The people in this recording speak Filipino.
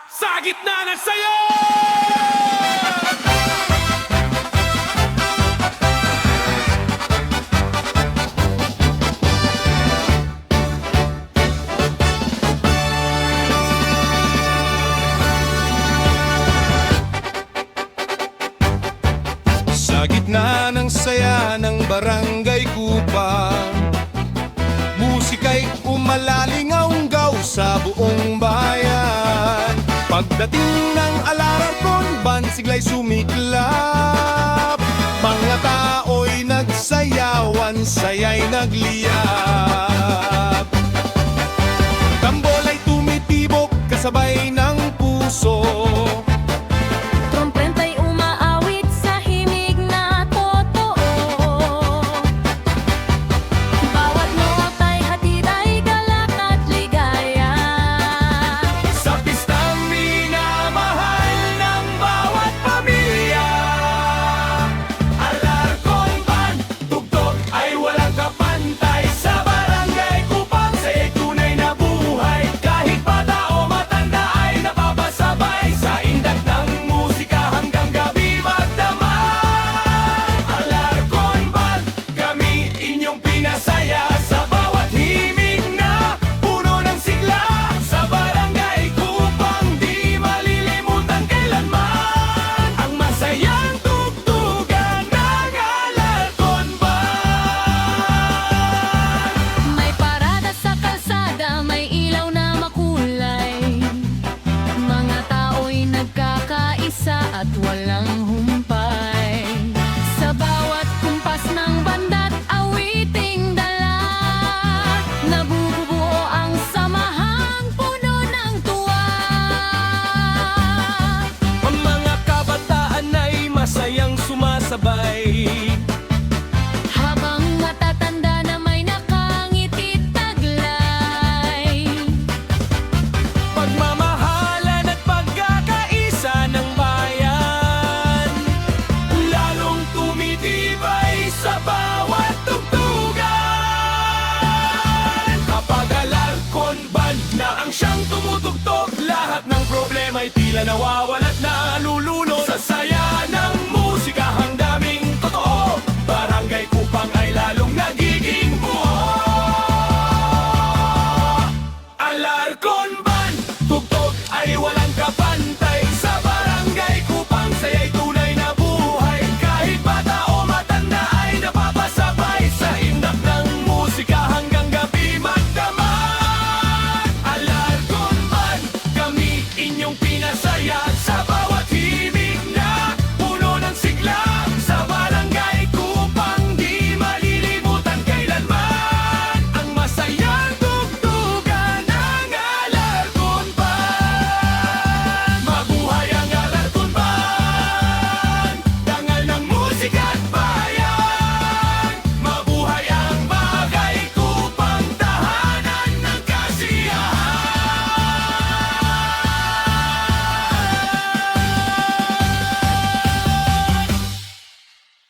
Sa gitna ng sayo! Sa gitna ng saya ng barangay Kupang, musika'y umalalingaw-ngaw sa buong bayan. Pagdating ng Alarcon Band, sigla'y sumiklap. Mga tao'y nagsayawan, saya'y nagliyab. Tambola'y tumitibok kasabay ng puso. Trompeta'y umaawit sa himig na totoo. Bawat nota'y hatid ay galak at ligaya. Sa pistang minamahal ng bawat pamilya, Alarcon Band, tugtog ay walang kapantay. Sa barangay Kupang, sa'y tunay na buhay. Kahit bata o matanda ay napapasabay. Sa indak ng musika hanggang gabi magdamag. Alarcon Band, kami inyong pinasaya. Sa bawat himig na puno ng sigla. Sa barangay Kupang, di malilimutan kailanman ang masayang tugtugan ng Alarcon Band. May parada sa kalsada, may ilaw na makulay. Mga tao'y nagkakaisa at walang humpay. Sa bawat kumpas ng banda't awiting dala, nabubuo ang samahang puno ng tuwa. Ang mga kabataan ay masayang sumasabay. Habang matatanda na may nakangiti taglay. Pagmamahalan at pagkakaisa ng bayan, lalong tumitibay sa bawat tugtugan. Kapag Alarcon Band na ang siyang tumutugtog, lahat ng problema'y tila nawawala't nalulunod. Sa saya ng musika, daming totoo. Barangay Kupang ay lalong nagiging buo. Alarcon Band, tugtog ay walang kapantay. Sa barangay Kupang, saya'y tunay na buhay. Kahit bata o matanda ay napapasabay. Sa indak ng musika hanggang gabi magdamag. Alarcon Band, kami inyong pinasaya.